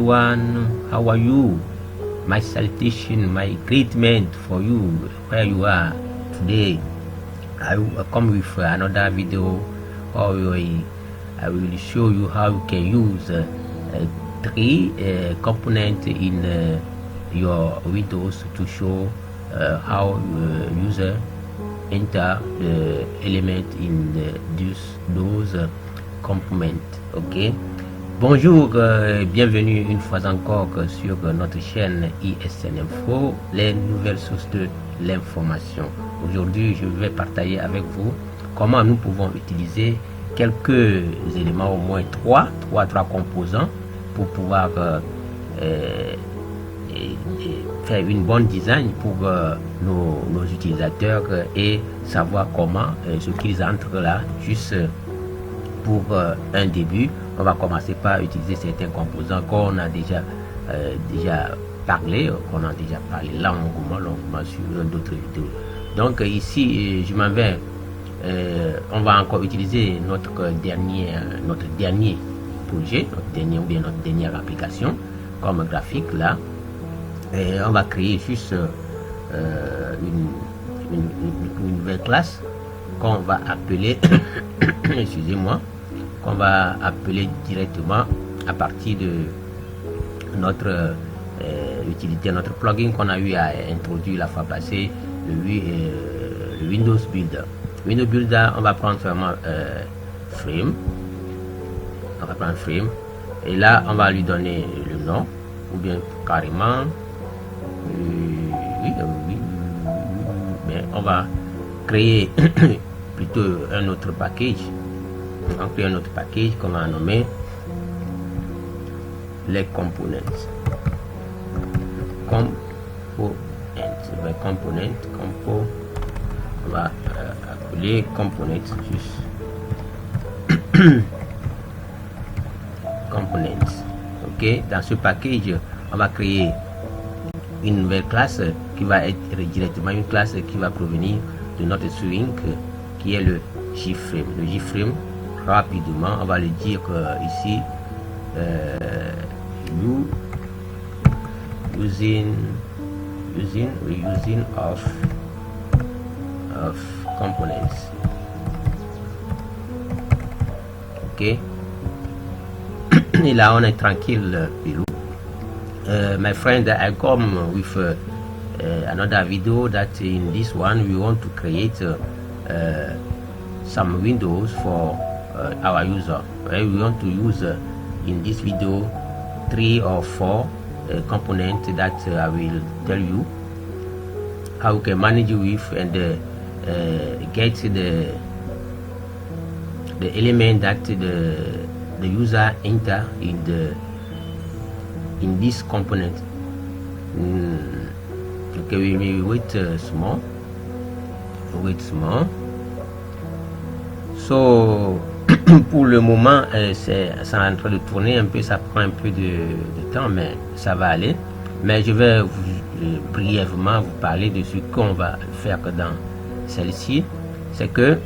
everyone, how are you? My salutation, my greeting for you where you are today. I will come with another video, or I will show you how you can use three components in your Windows to show how user enter the element in those components. Ok. Bonjour, bienvenue une fois encore sur notre chaîne ISN Info, les nouvelles sources de l'information. Aujourd'hui, je vais partager avec vous comment nous pouvons utiliser quelques éléments, au moins trois composants pour pouvoir faire une bonne design pour nos utilisateurs et savoir comment ce qu'ils entrent là. Juste pour un début, on va commencer par utiliser certains composants qu'on a déjà parlé, longuement sur d'autres vidéos. Donc ici, je m'en vais. On va encore utiliser notre dernier projet, notre dernière application comme graphique là. Et on va créer juste une nouvelle classe qu'on va appeler excusez-moi, qu'on va appeler directement à partir de notre utilité, notre plugin qu'on a eu à introduire la fois passée, le Windows Builder. Windows Builder, on va prendre vraiment Frame. On va prendre Frame et là on va lui donner le nom, ou bien carrément mais on va créer plutôt un autre package. On va créer un autre package qu'on va nommer les components. On va appeler components juste components. Ok, dans ce package on va créer une nouvelle classe qui va être directement une classe qui va provenir de notre string qui est le JFrame. Le JFrame, rapidement on va le dire ici using of components. Ok, et là on est tranquille. My friend, I come with another video that in this one we want to create some windows for our user. We want to use in this video 3 or 4 components that I will tell you how you can manage with and get the element that the user enter in this component. Okay, we may wait small. So pour le moment c'est en train de tourner un peu, ça prend un peu de temps, mais ça va aller. Mais je vais brièvement vous parler de ce qu'on va faire dans celle-ci. C'est que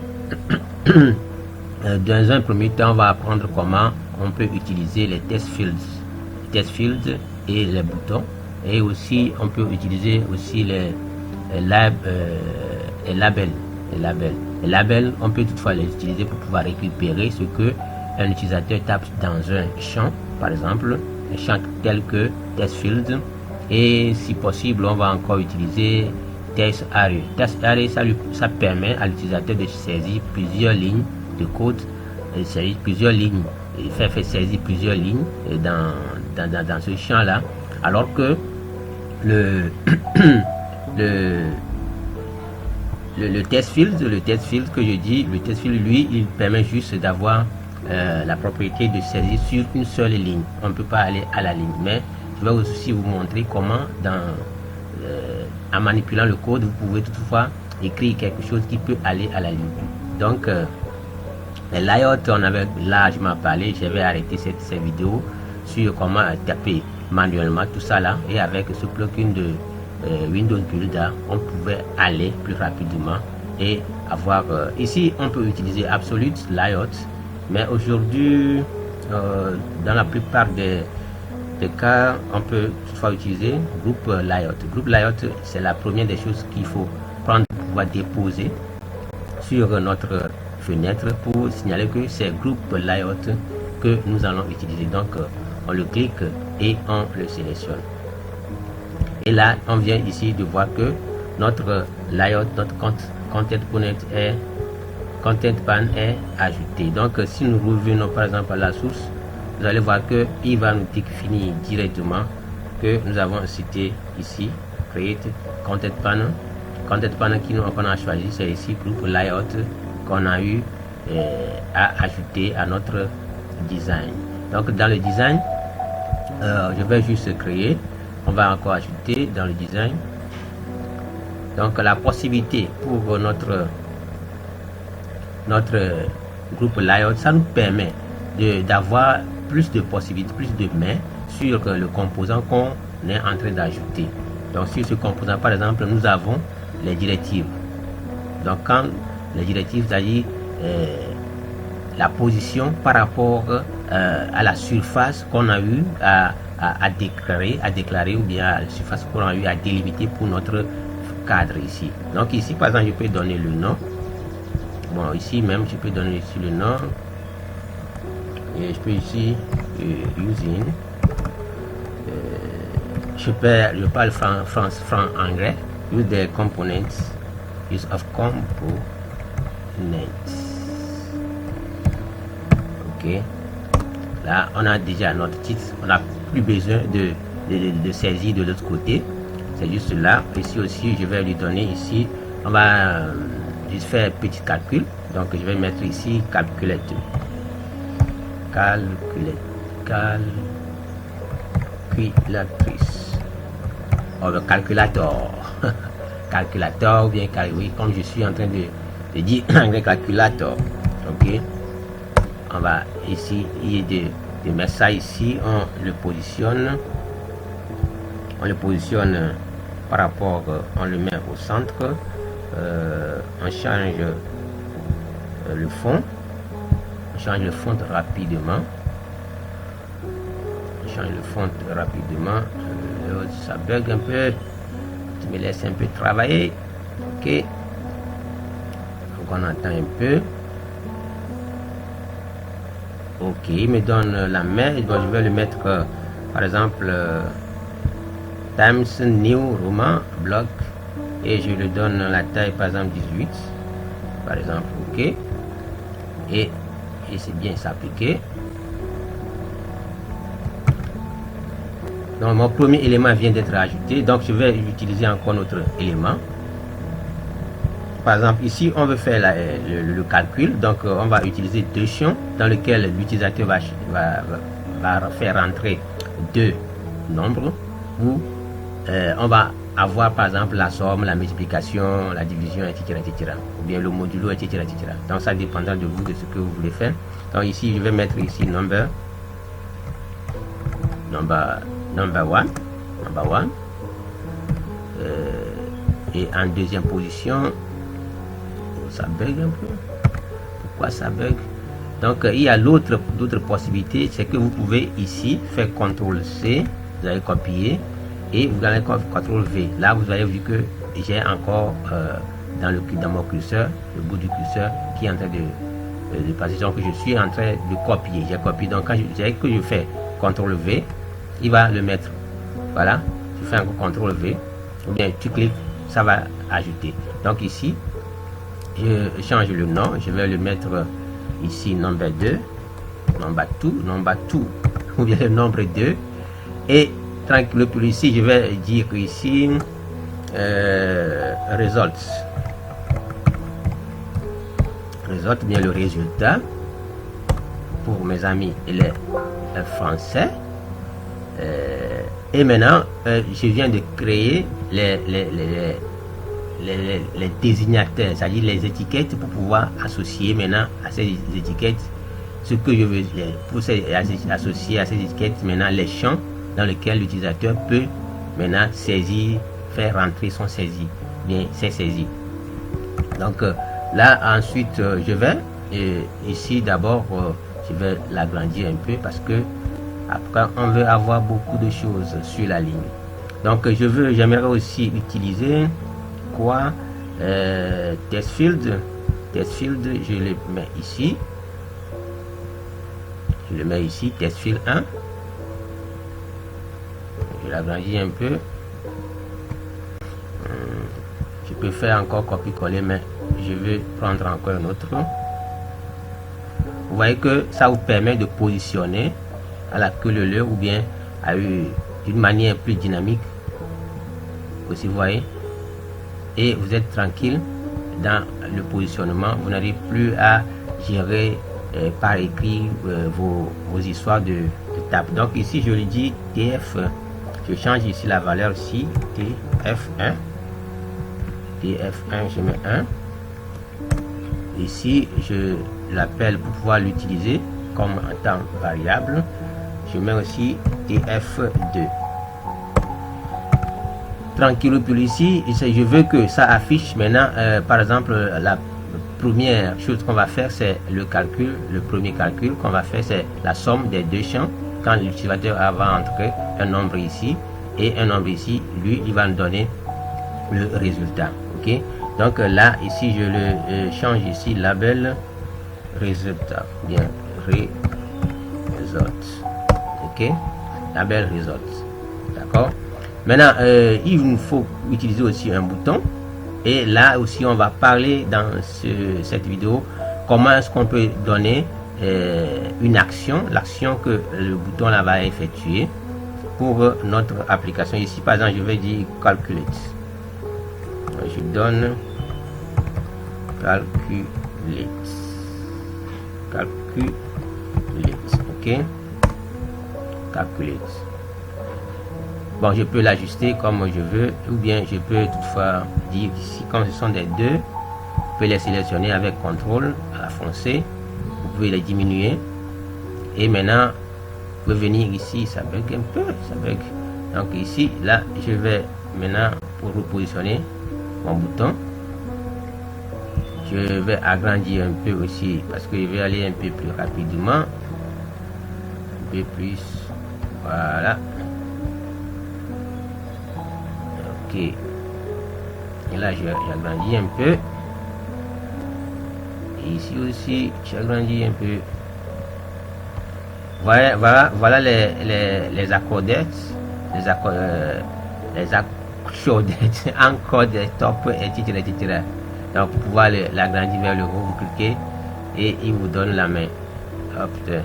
dans un premier temps on va apprendre comment on peut utiliser les test fields et les boutons, et aussi on peut utiliser aussi les labels. Les labels, on peut toutefois les utiliser pour pouvoir récupérer ce que un utilisateur tape dans un champ, par exemple un champ tel que test field, et si possible on va encore utiliser test array. Test array, ça permet à l'utilisateur de saisir plusieurs lignes de code, saisir plusieurs lignes, et faire saisir plusieurs lignes dans ce champ là, alors que le test field que je dis, le test field lui il permet juste d'avoir la propriété de saisir sur une seule ligne. On ne peut pas aller à la ligne, mais je vais aussi vous montrer comment en manipulant le code vous pouvez toutefois écrire quelque chose qui peut aller à la ligne. Donc les layouts, on avait largement parlé. Je vais arrêter cette vidéo sur comment taper manuellement tout ça là, et avec ce plugin de Windows Builder on pouvait aller plus rapidement et avoir ici on peut utiliser Absolute Layout, mais aujourd'hui dans la plupart des des cas, on peut toutefois utiliser groupe layout. Groupe layout, c'est la première des choses qu'il faut prendre pour pouvoir déposer sur notre fenêtre pour signaler que c'est groupe layout que nous allons utiliser. Donc on le clique et on le sélectionne. Et là, on vient ici de voir que notre layout, notre content pan est ajouté. Donc si nous revenons par exemple à la source, vous allez voir que il va nous définir directement que nous avons cité ici create content pan qui qu'on a choisi, c'est ici groupe layout qu'on a eu à ajouter à notre design. Donc dans le design, je vais juste créer, on va encore ajouter dans le design. Donc la possibilité pour notre groupe layout, ça nous permet d'avoir plus de possibilités, plus de mains sur le composant qu'on est en train d'ajouter. Donc sur ce composant, par exemple, nous avons les directives. Donc quand les directives, c'est-à-dire la position par rapport à la surface qu'on a eu à déclarer ou bien à la surface qu'on a eu à délimiter pour notre cadre ici. Donc ici par exemple, je peux donner le nom. Bon, ici même je peux donner ici le nom et je peux ici using. Je parle franc anglais. Use the components, use of components. Ok, là on a déjà notre titre, on n'a plus besoin de saisir de l'autre côté, c'est juste là. Ici aussi je vais lui donner ici, on va juste faire un petit calcul. Donc je vais mettre ici calculatrice. Oh, le calculateur. Calculateur ou bien oui, comme je suis en train de dire anglais calculateur. Ok, on va ici de mettre ça ici, on le positionne par rapport, on le met au centre, on change le fond, rapidement, ça bug un peu, tu me laisses un peu travailler. Ok, donc on attend un peu. Ok, il me donne la main, donc je vais le mettre par exemple Times New Roman bloc et je lui donne la taille par exemple 18 par exemple. Ok, et c'est bien s'appliquer. Donc mon premier élément vient d'être ajouté, donc je vais utiliser encore notre élément. Par exemple ici on veut faire le calcul, donc on va utiliser deux champs dans lesquels l'utilisateur va faire rentrer deux nombres où on va avoir par exemple la somme, la multiplication, la division, etc., ou bien le modulo, etc. Donc ça dépendant de vous, de ce que vous voulez faire. Donc ici je vais mettre ici number one, et en deuxième position, ça bug un peu. Pourquoi ça bug? Donc il y a d'autres possibilités, c'est que vous pouvez ici faire CTRL C, vous allez copier et vous allez CTRL V. Là vous avez vu que j'ai encore dans mon curseur, le bout du curseur qui est en train de passer. Donc je suis en train de copier, j'ai copié. Donc quand je fais CTRL V, il va le mettre. Voilà, tu fais encore CTRL V ou bien tu cliques, ça va ajouter. Donc ici je change le nom, je vais le mettre ici number 2, number 2 ou bien le nombre 2 et tranquille pour ici je vais dire ici results, bien le résultat pour mes amis et les français. Et maintenant je viens de créer les désignateurs, c'est-à-dire les étiquettes pour pouvoir associer maintenant à ces étiquettes ce que je veux pour associer à ces étiquettes maintenant les champs dans lesquels l'utilisateur peut maintenant saisir, faire rentrer son saisi, bien c'est saisi. Donc là ensuite je vais ici d'abord je vais l'agrandir un peu parce que Après, on veut avoir beaucoup de choses sur la ligne. Donc, j'aimerais aussi utiliser quoi? Test field. Test field, je le mets ici. Je le mets ici, test field 1. Je l'agrandis un peu. Je peux faire encore copier-coller, mais je vais prendre encore un autre. Vous voyez que ça vous permet de positionner à la queue leu ou bien d'une manière plus dynamique. Aussi, vous voyez. Et vous êtes tranquille dans le positionnement. Vous n'avez plus à gérer par écrit vos histoires de table. Donc ici, je lui dis TF. Je change ici la valeur ici. TF1. TF1, je mets 1. Ici, je l'appelle pour pouvoir l'utiliser comme en temps variable. Je mets aussi TF2. Tranquille pour ici, je veux que ça affiche maintenant, par exemple, la première chose qu'on va faire, c'est le calcul. Le premier calcul qu'on va faire, c'est la somme des deux champs. Quand l'utilisateur va entrer un nombre ici et un nombre ici, lui, il va nous donner le résultat. Ok, donc là, ici, je le change ici, label résultat. Bien, result. Ok, label result. D'accord. Maintenant, il nous faut utiliser aussi un bouton. Et là aussi, on va parler dans cette vidéo comment est-ce qu'on peut donner une action, l'action que le bouton là va effectuer pour notre application. Ici, par exemple, je vais dire calculate. Je donne calculate. Calculate. Ok. Calculate. Bon, je peux l'ajuster comme je veux, ou bien je peux toutefois dire ici, comme ce sont des deux, vous pouvez les sélectionner avec CTRL à foncé, vous pouvez les diminuer, et maintenant, vous pouvez venir ici, ça bug un peu, ça bug. Donc ici, là, je vais maintenant, pour repositionner mon bouton, je vais agrandir un peu aussi, parce que je vais aller un peu plus rapidement, un peu plus, voilà. Ok, et là j'agrandis un peu, et ici aussi j'agrandis un peu. Voilà les accordettes, les accordettes encore des top, etc. Donc pour pouvoir l'agrandir vers le haut, vous cliquez et il vous donne la main. Hop, et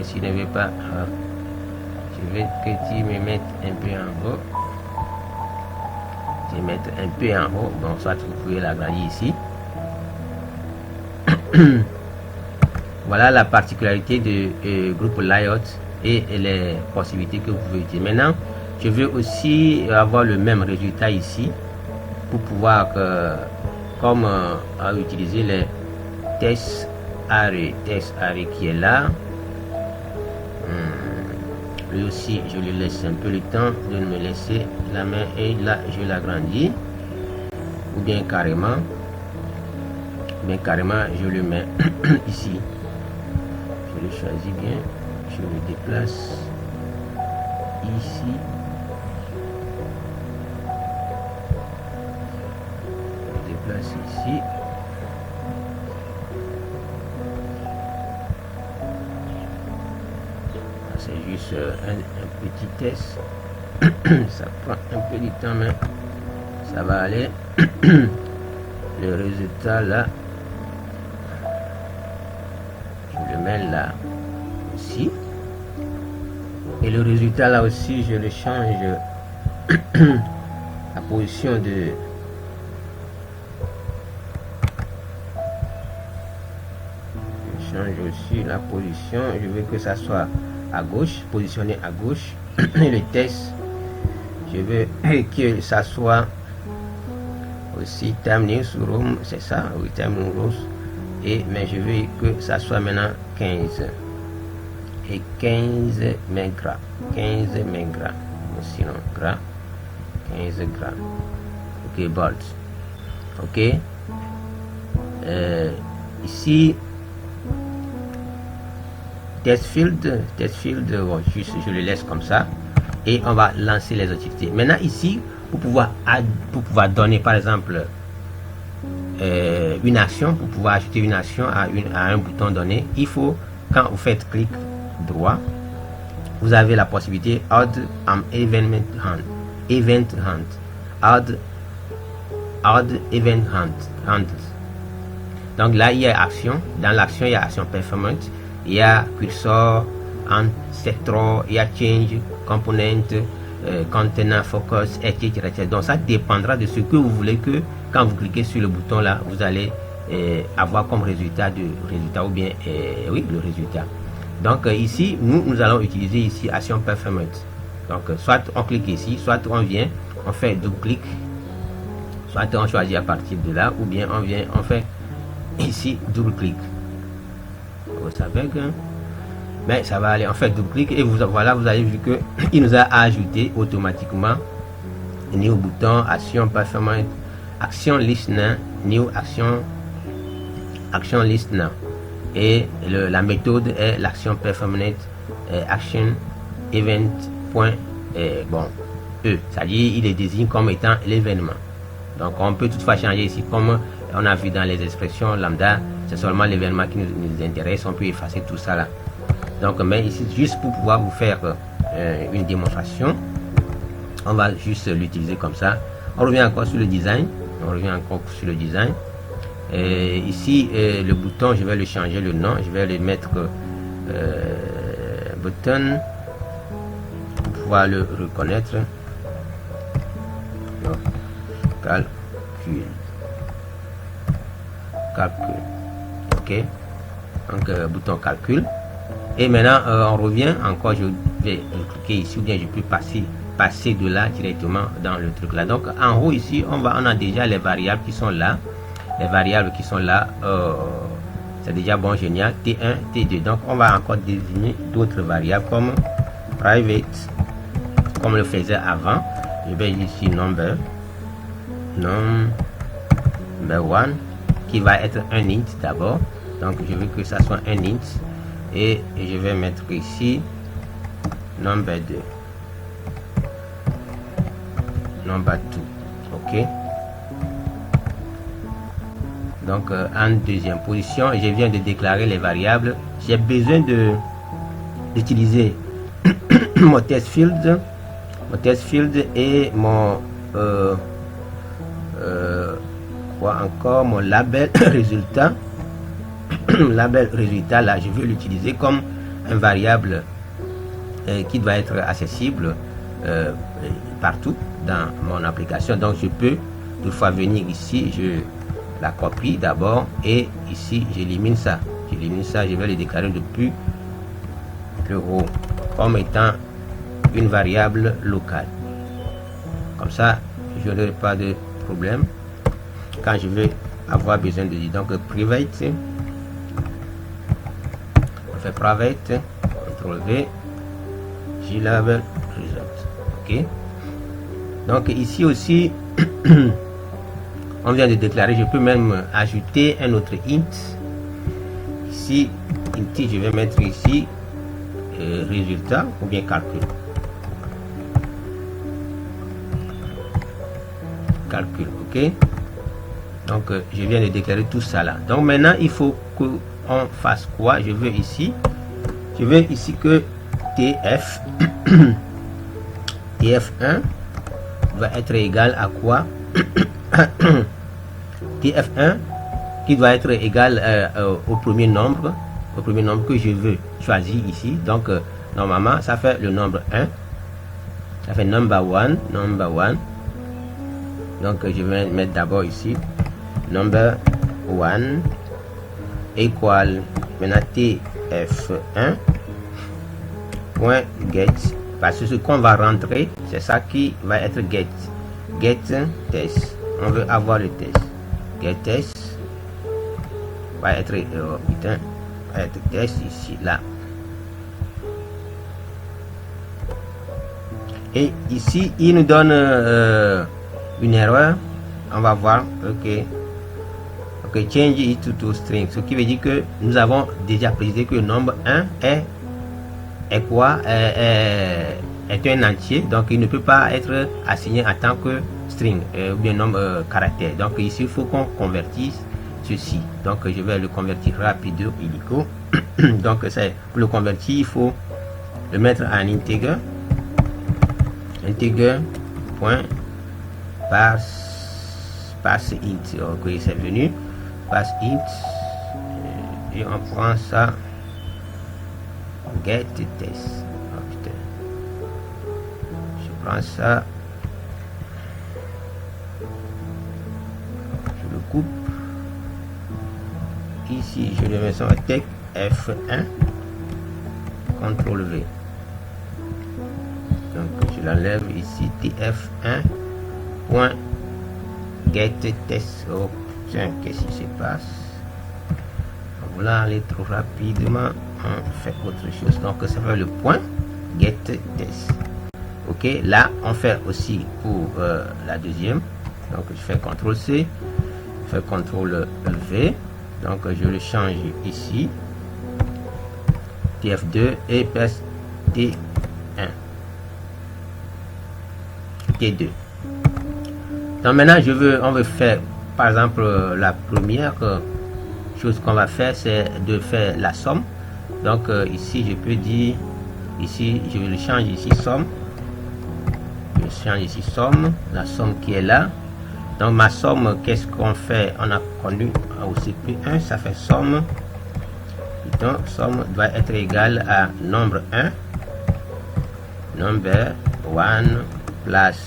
s'il ne veut pas, je vais que tu me mettes un peu en haut. Je vais mettre un peu en haut, donc soit vous pouvez l'agrandir ici. Voilà la particularité de groupe layout et les possibilités que vous pouvez utiliser. Maintenant, je veux aussi avoir le même résultat ici pour pouvoir comme utiliser les test array qui est là. Lui aussi, je lui laisse un peu le temps de me laisser la main et là je l'agrandis, ou bien carrément je le mets ici. Je le choisis bien, je le déplace ici. Je le déplace ici. C'est juste un petit test. Ça prend un peu de temps, mais ça va aller. Le résultat là, je le mets là aussi, et le résultat là aussi je le change la position de aussi la position, je veux que ça soit à gauche, positionné à gauche. Et le test, je veux que ça soit aussi terminé sur room, c'est ça, oui, terminé room. Et mais je veux que ça soit maintenant 15 et 15 gras, 15 gras, sinon gras, 15 gras. Ok, bold. Ok, ici test field, bon, juste je le laisse comme ça et on va lancer les activités. Maintenant ici, pour pouvoir donner par exemple une action, pour pouvoir ajouter une action à un bouton donné, il faut, quand vous faites clic droit, vous avez la possibilité add an event hand, add event hand. Donc là il y a action, dans l'action il y a action performance, il y a cursor, ancestral, il y a change, component, container, focus, etc., etc. Donc ça dépendra de ce que vous voulez que quand vous cliquez sur le bouton là, vous allez avoir comme résultat ou bien oui, le résultat. Donc ici, nous allons utiliser ici action performance. Donc soit on clique ici, soit on vient, on fait double clic, soit on choisit à partir de là, ou bien on fait ici double clic. Vous savez que mais ça va aller, en fait double clic et voilà, vous avez vu que il nous a ajouté automatiquement new bouton, action performance, action listener, new action listener, et la méthode est l'action performance action event point bon e, c'est-à-dire il est désigné comme étant l'événement. Donc on peut toutefois changer ici, comme on a vu dans les expressions lambda, c'est seulement l'événement qui nous intéresse, on peut effacer tout ça là. Donc mais ici, juste pour pouvoir vous faire une démonstration, on va juste l'utiliser comme ça. On revient encore sur le design, et ici le bouton, je vais le changer le nom, je vais le mettre button pour pouvoir le reconnaître. Donc, calcul, ok, donc bouton calcul. Et maintenant on revient encore, je vais cliquer ici, ou bien je peux passer de là directement dans le truc là. Donc en haut ici on a déjà les variables qui sont là, c'est déjà bon, génial. T1, T2, donc on va encore désigner d'autres variables comme private, comme on le faisait avant. Je vais ici number 1 qui va être un int d'abord, donc je veux que ça soit un int. Et je vais mettre ici number 2, number 2, ok. Donc en deuxième position, je viens de déclarer les variables. J'ai besoin d'utiliser mon test field et mon quoi encore, mon label résultat. Label résultat là, je veux l'utiliser comme un variable qui doit être accessible partout dans mon application. Donc je peux toutefois venir ici, je la copie d'abord et ici j'élimine ça, je vais le déclarer depuis le haut comme étant une variable locale. Comme ça je n'aurai pas de problème quand je vais avoir besoin de dire. Donc private, private, CTRL V, glabel result, ok. Donc ici aussi on vient de déclarer, je peux même ajouter un autre int ici, je vais mettre ici résultat ou bien calcul, ok. Donc je viens de déclarer tout ça là. Donc maintenant il faut que on fasse quoi? Je veux ici que TF TF1 va être égal à quoi? TF1 qui doit être égal au premier nombre que je veux choisir ici. Donc normalement ça fait le nombre 1, ça fait number 1. Donc je vais mettre d'abord ici number 1 équal maintenant TF1 point get, parce que ce qu'on va rentrer c'est ça qui va être get test. On veut avoir le test, get test va être test ici là, et ici il nous donne une erreur. On va voir, ok, change it to string, ce qui veut dire que nous avons déjà précisé que le nombre 1 est est quoi, est un entier, donc il ne peut pas être assigné en tant que string ou bien nombre caractère. Donc ici il faut qu'on convertisse ceci. Donc je vais le convertir rapido illico. Donc c'est pour le convertir, il faut le mettre en integer. Integer point pass int. Ok, c'est venu. Pass int. Et on prend ça. Get test. Oh, putain. Je prends ça. Je le coupe. Ici, je le mets sur tech F1. CTRL V. Donc, je l'enlève ici. TF1. Point get test. Oh putain, qu'est-ce qui se passe? On va aller trop rapidement. On fait autre chose. Donc, ça fait le point get test. Ok, là, on fait aussi pour la deuxième. Donc, je fais CTRL C. Je fais CTRL V. Donc, je le change ici. TF2 et passe T1. T2. Donc maintenant on veut faire par exemple la première chose qu'on va faire, c'est de faire la somme. Donc ici je peux dire, ici je le change ici somme, je change ici somme, la somme qui est là. Donc ma somme, qu'est-ce qu'on fait? On a connu au CP1, ça fait somme. Donc somme doit être égale à nombre 1, number 1 plus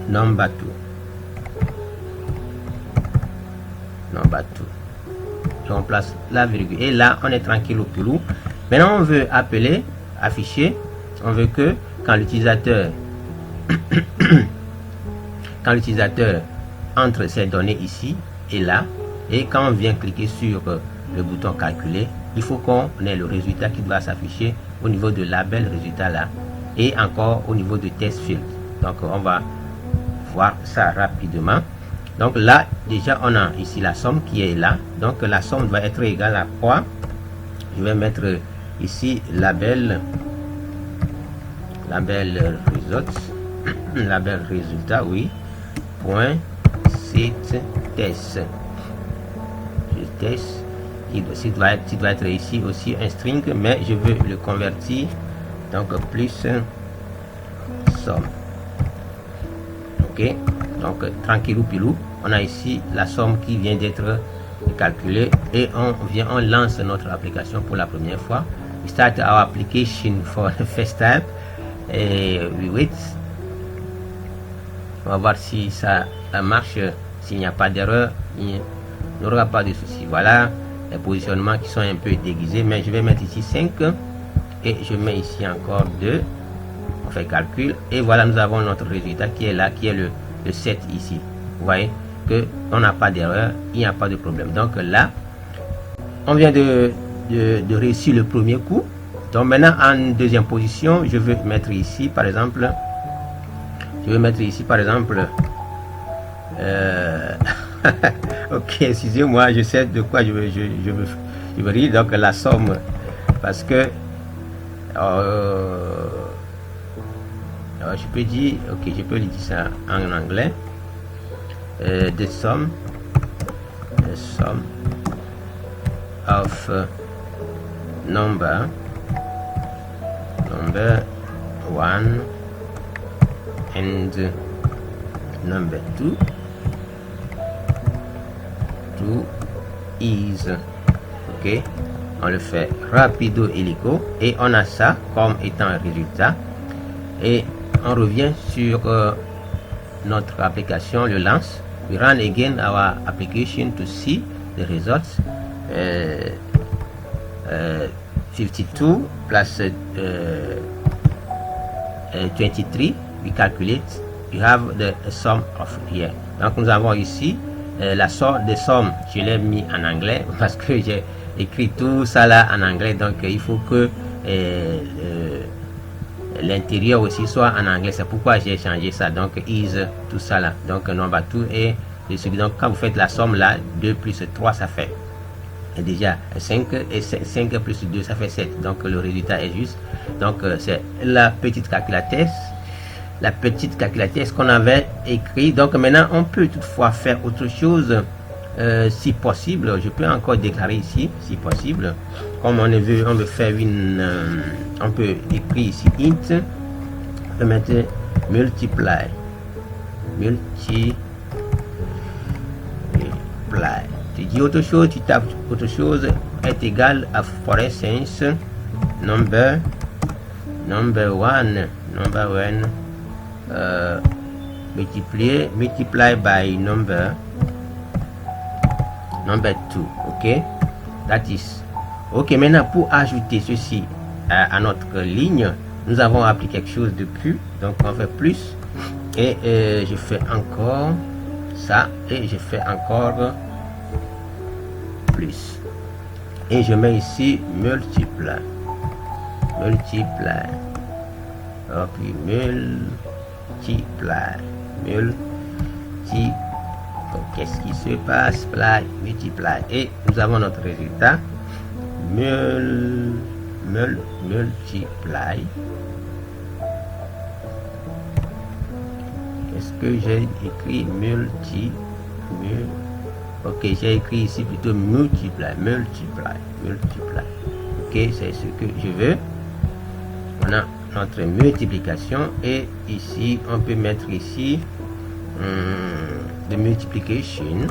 number 2. Number 2. On place la virgule. Et là, on est tranquille au pilou. Maintenant, on veut appeler, afficher. On veut que quand l'utilisateur quand l'utilisateur entre ses données ici et là, et quand on vient cliquer sur le bouton calculer, il faut qu'on ait le résultat qui doit s'afficher au niveau de label résultat là, et encore au niveau de test field. Donc, on va voir ça rapidement. Donc là déjà on a ici la somme qui est là, donc la somme doit être égale à quoi? Je vais mettre ici label results label résultat, oui, point set test. Je teste, il doit être ici aussi un string, mais je veux le convertir, donc plus somme. Ok, donc tranquillou pilou, on a ici la somme qui vient d'être calculée et on lance notre application pour la première fois. We start our application for the first time et we wait. On va voir si ça marche. S'il n'y a pas d'erreur, il n'y aura pas de souci. Voilà les positionnements qui sont un peu déguisés, mais je vais mettre ici 5 et je mets ici encore 2. On fait calcul et voilà, nous avons notre résultat qui est là, qui est le 7 ici. Vous voyez que on n'a pas d'erreur, il n'y a pas de problème. Donc là, on vient de réussir le premier coup. Donc maintenant, en deuxième position, je veux mettre ici par exemple, ok, excusez-moi, je sais de quoi je veux rire. Donc la somme, parce que je peux dire, ok, je peux dire ça en anglais. The sum of number 1 and number 2 is, ok, on le fait rapido illico et on a ça comme étant un résultat et on revient sur notre application, le lance. We run again our application to see the results. 52 plus 23, we calculate, we have the sum of here. Donc nous avons ici la somme des sommes. Je l'ai mis en anglais parce que j'ai écrit tout ça là en anglais, donc il faut que l'intérieur aussi soit en anglais. C'est pourquoi j'ai changé ça. Donc is, tout ça là, donc number 2 et celui. Donc quand vous faites la somme là, 2 plus 3 ça fait est déjà 5 et 5 plus 2 ça fait 7, donc le résultat est juste. Donc c'est la petite calculatrice qu'on avait écrit. Donc maintenant on peut toutefois faire autre chose, si possible. Je peux encore déclarer ici si possible, comme on veut faire une on peut écrire ici int, on peut mettre multiply. Tu dis autre chose, tu tapes autre chose, est égal à, for instance, number one multiply by number 2. Ok, that is ok. Maintenant pour ajouter ceci à notre ligne, nous avons appris quelque chose de plus, donc on fait plus et je fais encore ça et je fais encore plus et je mets ici multiply. Ok, qu'est-ce qui se passe? Multiply et nous avons notre résultat multiply. Qu'est-ce que j'ai écrit? Ok, j'ai écrit ici plutôt multiply. Ok, c'est ce que je veux. On a notre multiplication et ici on peut mettre ici the multiplication,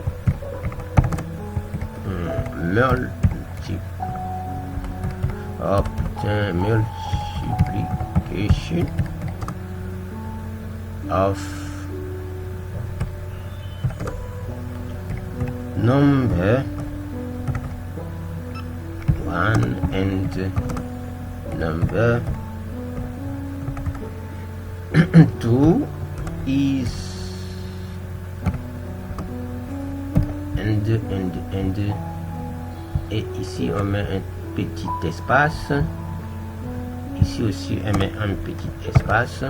multiplication of number 1 and number 2 is and et ici on met un petit espace, ici aussi on met un petit espace.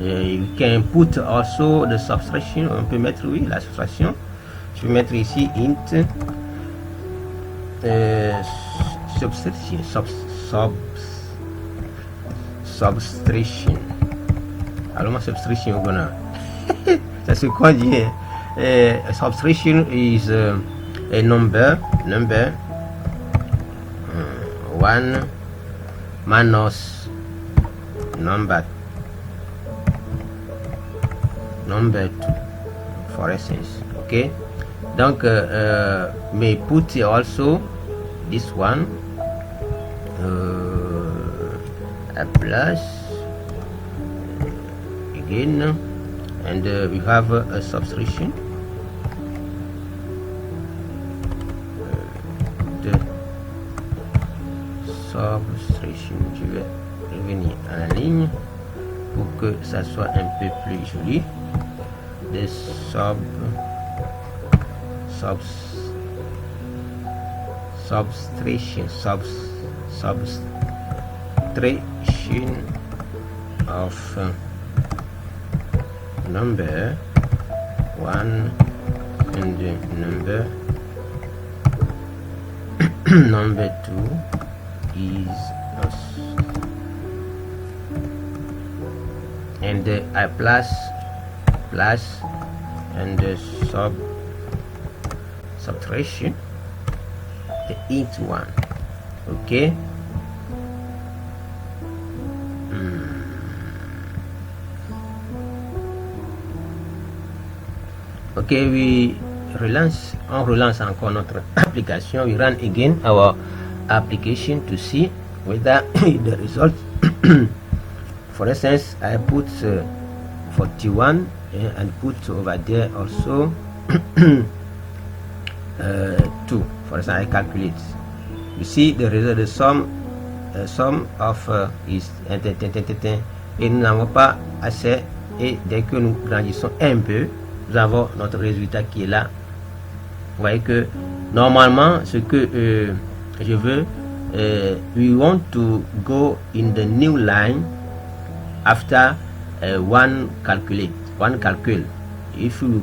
You can put also the subtraction. On peut mettre la subtraction. Je vais mettre ici int subtraction. Alors subtraction gonna c'est ce qu'on dit. Subtraction is a number 1 minus number 2, for instance. Okay, donc may put also this one a plus again, and we have a subtraction. The subtraction, je vais revenir à la ligne pour que ça soit un peu plus joli. The subtraction of number 1 and number 2 is and I plus and subtraction the int one. Okay, okay, on relance encore notre application. We run again our application to see whether the result for instance I put 41 and put over there also 2. For instance, I calculate. You see the result, the sum of is et nous n'avons pas assez, et dès que nous grandissons un peu, nous avons notre résultat qui est là. Vous voyez que normalement ce que je veux, we want to go in the new line after one calcul. if you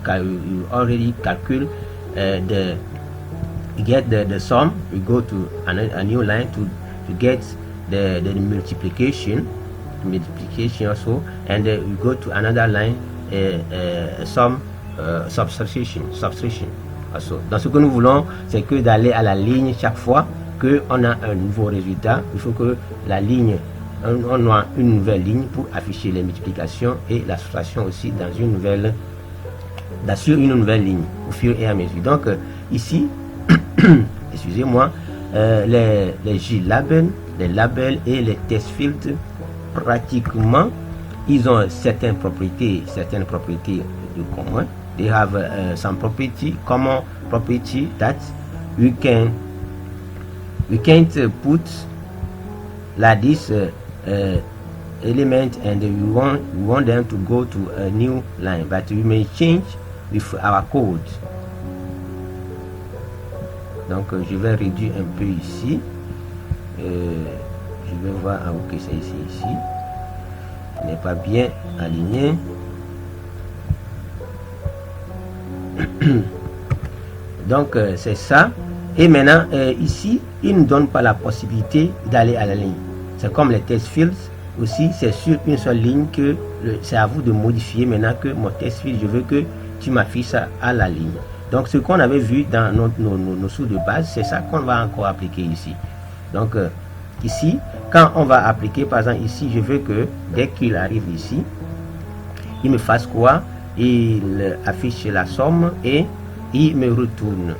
already calculate get the sum, we go to a new line to get the multiplication also, and we go to another line, sum, subtraction also. Donc ce que nous voulons, c'est que d'aller à la ligne chaque fois que on a un nouveau résultat. Il faut que la ligne, on a une nouvelle ligne pour afficher les multiplications et la soustraction aussi dans une nouvelle ligne au fur et à mesure. Donc ici excusez-moi, les JLabel, les labels et les test fields, pratiquement ils ont certaines propriétés de commun. They have some common property that we can't put like this element, and we want them to go to a new line, but we may change with our code. Donc je vais réduire un peu ici, je vais voir, ok, c'est ici n'est pas bien aligné. Donc c'est ça. Et maintenant ici il ne donne pas la possibilité d'aller à la ligne. C'est comme les test fields aussi, c'est sur une seule ligne que c'est à vous de modifier. Maintenant que mon test field, je veux que tu m'affiches ça à la ligne. Donc ce qu'on avait vu dans nos sources de base, c'est ça qu'on va encore appliquer ici. Donc ici, quand on va appliquer, par exemple ici, je veux que dès qu'il arrive ici, il me fasse quoi? Il affiche la somme et il me retourne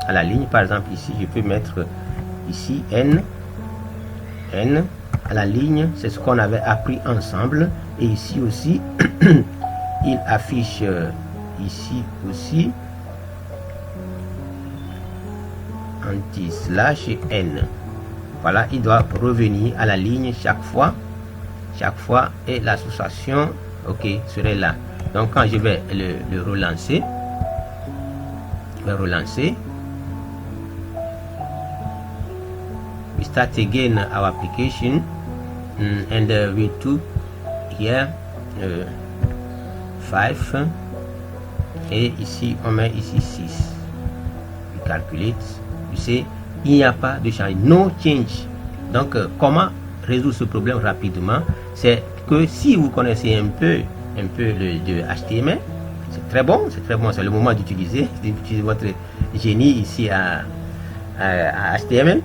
à la ligne. Par exemple ici, je peux mettre ici n à la ligne, c'est ce qu'on avait appris ensemble. Et ici aussi il affiche ici aussi anti-slash n. Voilà, il doit revenir à la ligne chaque fois et l'association, ok, serait là. Donc quand je vais le relancer, we start again our application, and we took here 5 et ici on met ici 6. We calculate, you see, il n'y a pas de changement, no change. Donc comment résoudre ce problème rapidement? C'est que si vous connaissez un peu le HTML, c'est très bon, c'est le moment d'utiliser votre génie ici à HTML.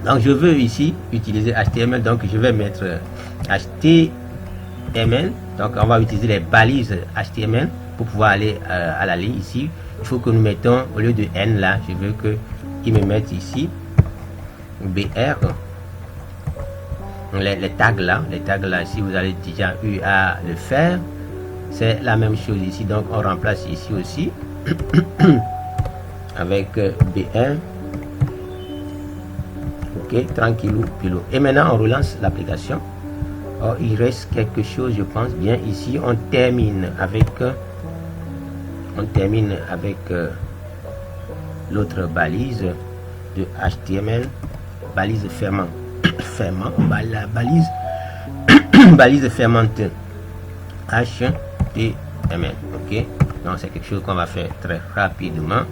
Donc je veux ici utiliser HTML, donc je vais mettre HTML. Donc on va utiliser les balises HTML pour pouvoir aller à la ligne ici. Il faut que nous mettons, au lieu de N là, je veux que il me mette ici BR, les tags là, si vous avez déjà eu à le faire, c'est la même chose ici. Donc on remplace ici aussi avec BR. Ok, tranquillou pilou. Et maintenant on relance l'application. Oh, il reste quelque chose, je pense bien. Ici on termine avec l'autre balise de HTML, balise fermant, la balise balise fermante HTML. Ok, donc c'est quelque chose qu'on va faire très rapidement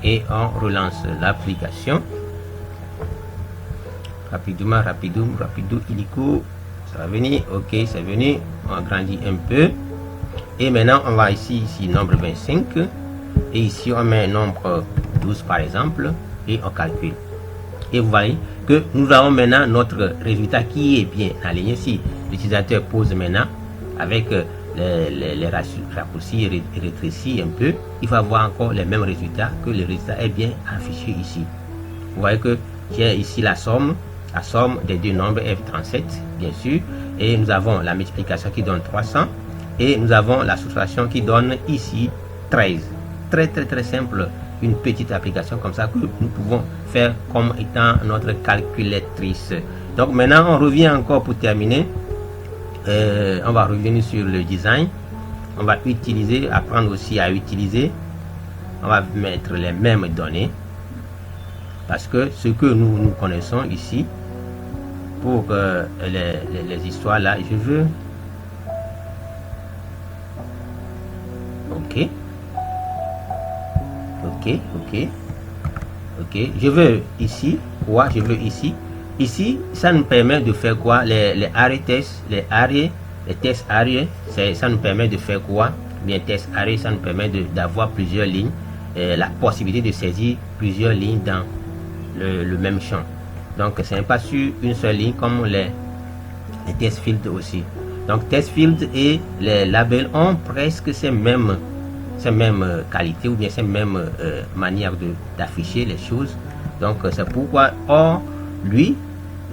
et on relance l'application rapidement, illico, ça va venir. Ok, c'est venu, on agrandit un peu et maintenant on va ici nombre 25 et ici on met nombre 12 par exemple et on calcule, et vous voyez que nous avons maintenant notre résultat qui est bien aligné. Si l'utilisateur pose maintenant avec les raccourcis rétrécis un peu, il va avoir encore les mêmes résultats, que le résultat est bien affiché ici. Vous voyez que j'ai ici la somme des deux nombres F37 bien sûr, et nous avons la multiplication qui donne 300 et nous avons la soustraction qui donne ici 13. Très simple, une petite application comme ça que nous pouvons faire comme étant notre calculatrice. Donc maintenant on revient encore pour terminer. On va revenir sur le design. On va apprendre aussi à utiliser. On va mettre les mêmes données parce que ce que nous connaissons ici pour les histoires là, je veux ok, je veux ici quoi, je veux ici, ça nous permet de faire quoi, les arrêts tests, les tests arrêts, ça nous permet de faire quoi, bien test arrêt, ça nous permet d'avoir plusieurs lignes, la possibilité de saisir plusieurs lignes dans le même champ. Donc ce n'est pas sur une seule ligne comme les test field aussi. Donc test field et les labels ont presque ces mêmes qualités ou bien ces mêmes manières d'afficher les choses. Donc c'est pourquoi lui,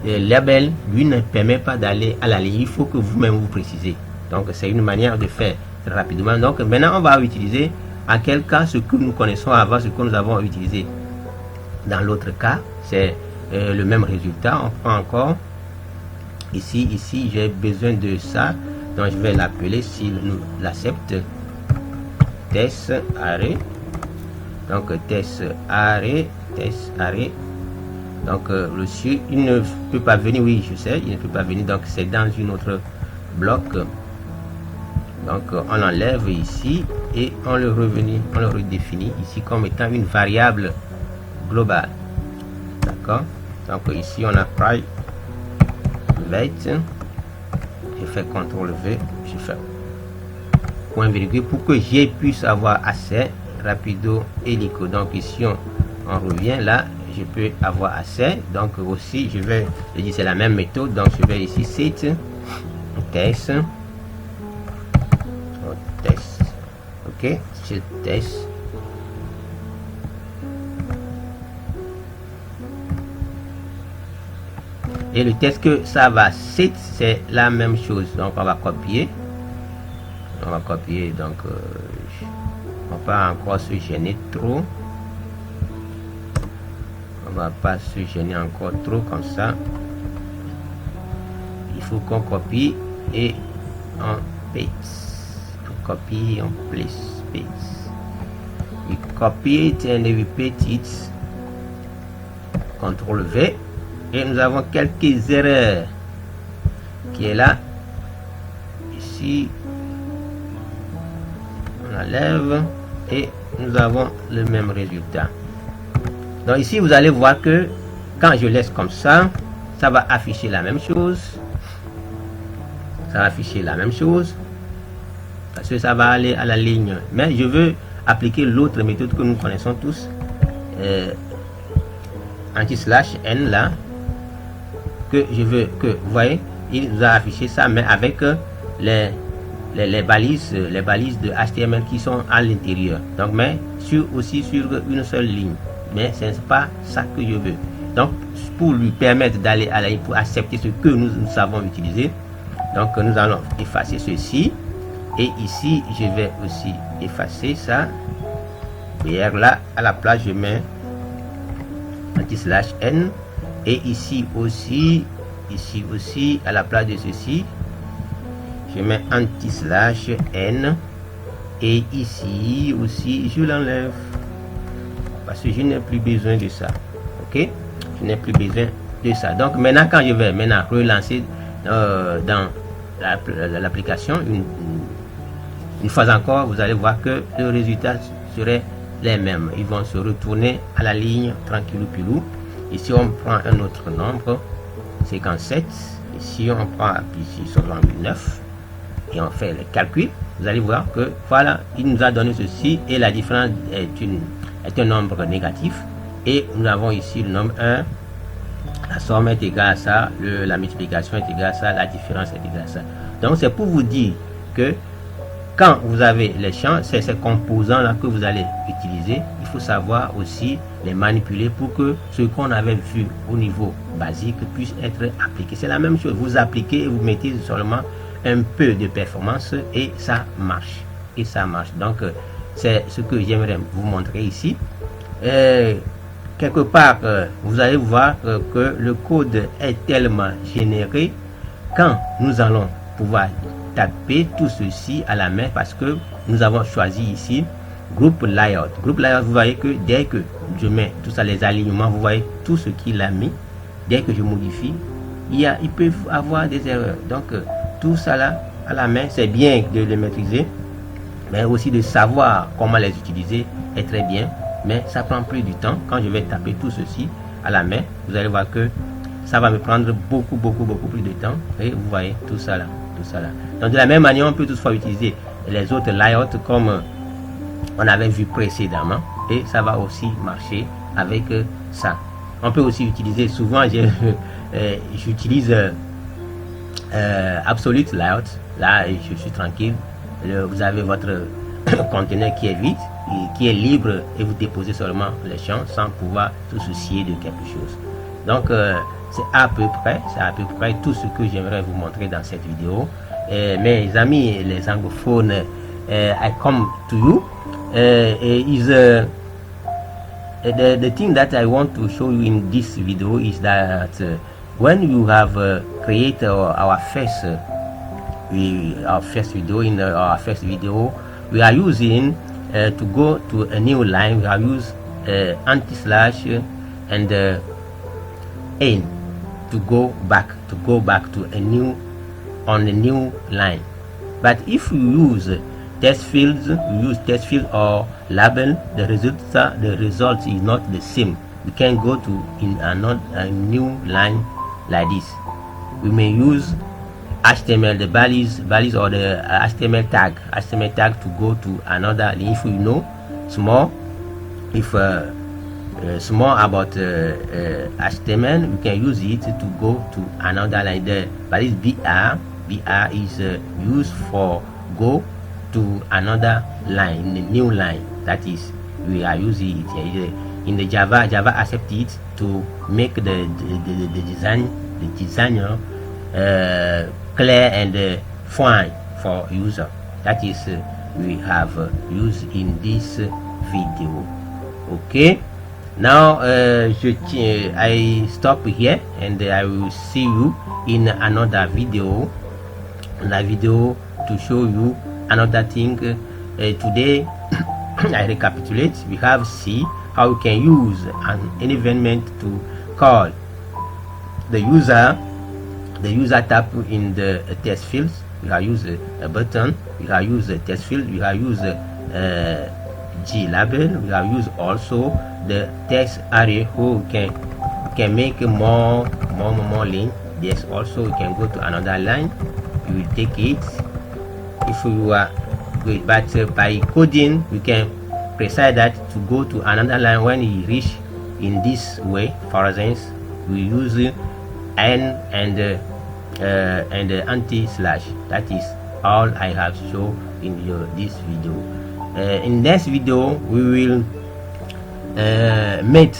le label lui ne permet pas d'aller à la ligne, il faut que vous-même vous précisez. Donc c'est une manière de faire rapidement. Donc maintenant on va utiliser en quel cas ce que nous connaissons avant, ce que nous avons utilisé dans l'autre cas, c'est le même résultat. On prend encore ici j'ai besoin de ça, donc je vais l'appeler, s'il nous l'accepte, test arrêt. Donc test arrêt. Donc monsieur il ne peut pas venir, oui je sais, il ne peut pas venir, donc c'est dans une autre bloc. Donc on enlève ici et on le redéfinit ici comme étant une variable globale. D'accord, donc ici on a private, je fais CTRL V, je fais point virgule pour que je puisse avoir accès rapido hélico. Donc ici on revient là, je peux avoir accès. Donc aussi je dis c'est la même méthode, donc je vais ici site test, ok, c'est test. Et le test que ça va site, c'est la même chose. Donc on va copier, donc on va pas encore se gêner trop, encore trop comme ça. Il faut qu'on copie et on paste, place. We copy it and repeat it, CTRL V. Et nous avons quelques erreurs qui est là. Ici, on enlève et nous avons le même résultat. Donc ici, vous allez voir que quand je laisse comme ça, ça va afficher la même chose. Parce que ça va aller à la ligne. Mais je veux appliquer l'autre méthode que nous connaissons tous, anti/n là, que je veux que vous voyez, il nous a affiché ça, mais avec les balises de HTML qui sont à l'intérieur. Donc mais aussi sur une seule ligne. Mais ce n'est pas ça que je veux. Donc pour lui permettre d'aller à la ligne, pour accepter ce que nous savons utiliser, donc nous allons effacer ceci. Et ici je vais aussi effacer ça. Et là à la place je mets anti/n. Et ici aussi à la place de ceci je mets anti/n. Et ici aussi je l'enlève parce que je n'ai plus besoin de ça. Ok, je n'ai plus besoin de ça. Donc maintenant quand je vais relancer dans l'application une fois encore, vous allez voir que le résultat serait les mêmes. Ils vont se retourner à la ligne tranquillou pilou. Ici on prend un autre nombre 57, ici on prend ici 69 et on fait le calcul. Vous allez voir que voilà, il nous a donné ceci et la différence est un nombre négatif. Et nous avons ici le nombre 1, la somme est égale à ça, la multiplication est égale à ça, la différence est égale à ça. Donc c'est pour vous dire que quand vous avez les champs, c'est ces composants là que vous allez utiliser. Il faut savoir aussi les manipuler pour que ce qu'on avait vu au niveau basique puisse être appliqué. C'est la même chose, vous appliquez et vous mettez seulement un peu de performance et ça marche. Donc c'est ce que j'aimerais vous montrer ici. Quelque part vous allez voir que le code est tellement généré quand nous allons pouvoir taper tout ceci à la main, parce que nous avons choisi ici group layout. Vous voyez que dès que je mets tout ça, les alignements, vous voyez tout ce qu'il a mis. Dès que je modifie, il peut avoir des erreurs. Donc tout ça là à la main, c'est bien de le maîtriser mais aussi de savoir comment les utiliser est très bien, mais ça prend plus du temps. Quand je vais taper tout ceci à la main, vous allez voir que ça va me prendre beaucoup plus de temps. Et vous voyez tout ça là, Donc de la même manière, on peut toutefois utiliser les autres layouts comme on avait vu précédemment, et ça va aussi marcher avec ça. On peut aussi utiliser, souvent j'utilise Absolute Layout. Là je suis tranquille, vous avez votre conteneur qui est vide et qui est libre, et vous déposez seulement les champs sans pouvoir se soucier de quelque chose. Donc c'est à peu près tout ce que j'aimerais vous montrer dans cette vidéo. Mes amis les anglophones, I come to you. The thing that I want to show you in this video is that when you have created our first video, in our first video we are using to go to a new line, we have used anti-slash and n to go back to a new line. But if you use text fields, or label, the result is not the same. We can go to a new line like this. We may use HTML, the values or the HTML tag to go to another. If we know small about HTML, we can use it to go to another line. The value BR is used for go to another line, the new line. That is, we are using it here. In the Java accept it to make the designer clear and fine for user. That is we have used in this video. Okay, now I stop here, and I will see you in another video to show you another thing. Today I recapitulate. We have see how you can use an environment to call the user tap in the text fields. We have use a button, we have use a text field, we have use G label, we have use also the text array who can make more link. Yes, also we can go to another line, we will take it if you are good, but by coding we can precise that to go to another line when you reach in this way. For instance, we use n and anti-slash. That is all I have shown in this video. In next video we will make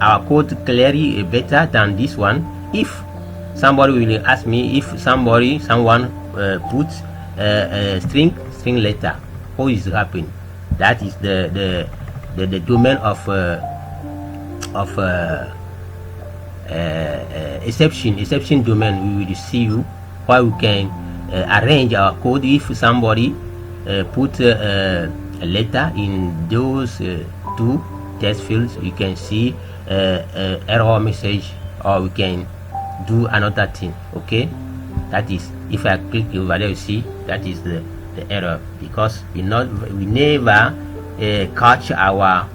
our code clearly better than this one. If somebody will ask me, if someone puts a string letter, what is happening? That is the domain of exception domain. We will see you why we can arrange our code. If somebody put a letter in those two text fields, you can see error message, or we can do another thing. Okay, that is, if I click over there, you see that is the error, because we never catch our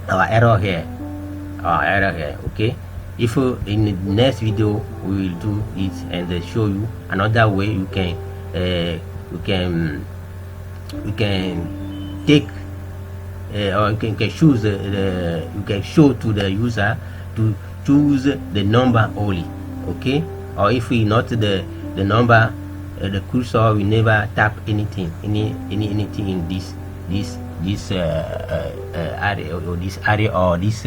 error here, okay. If in the next video we will do it and show you another way you can take or you can choose you can show to the user to choose the number only, okay. Or if we not the number, the cursor will never tap anything anything in this array or this array or this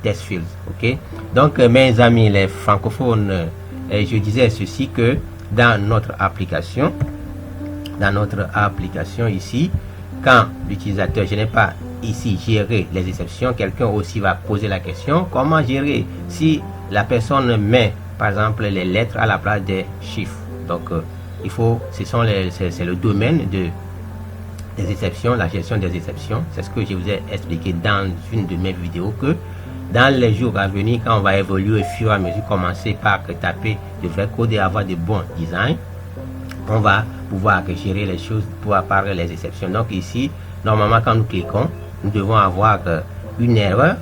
test fields, ok. Donc mes amis les francophones, je disais ceci, que dans notre application ici, quand l'utilisateur, je n'ai pas ici géré les exceptions, quelqu'un aussi va poser la question, comment gérer si la personne met par exemple les lettres à la place des chiffres. Donc il faut, c'est le domaine des exceptions, la gestion des exceptions. C'est ce que je vous ai expliqué dans une de mes vidéos, que dans les jours à venir, quand on va évoluer au fur et à mesure, commencer par taper de vrai code et avoir de bons designs, on va pouvoir gérer les choses pour apparaître les exceptions. Donc ici, normalement, quand nous cliquons, nous devons avoir une erreur.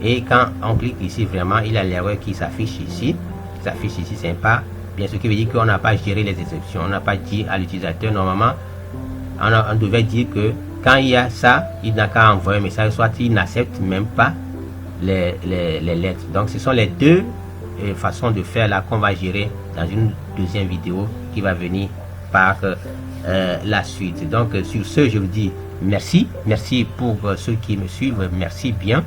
Et quand on clique ici, vraiment, il y a l'erreur qui s'affiche ici. C'est pas bien, ce qui veut dire qu'on n'a pas géré les exceptions. On n'a pas dit à l'utilisateur, normalement, on devait dire que quand il y a ça, il n'a qu'à envoyer un message, soit il n'accepte même pas les lettres. Donc, ce sont les deux façons de faire là qu'on va gérer dans une deuxième vidéo qui va venir par la suite. Donc, sur ce, je vous dis merci. Merci pour ceux qui me suivent. Merci bien.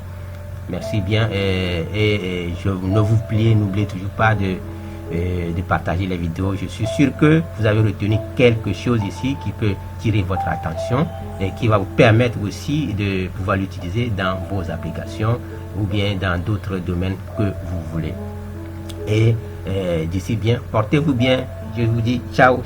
Et je ne vous n'oubliez toujours pas de partager les vidéos. Je suis sûr que vous avez retenu quelque chose ici qui peut tirer votre attention et qui va vous permettre aussi de pouvoir l'utiliser dans vos applications ou bien dans d'autres domaines que vous voulez. Et d'ici bien, portez-vous bien. Je vous dis ciao.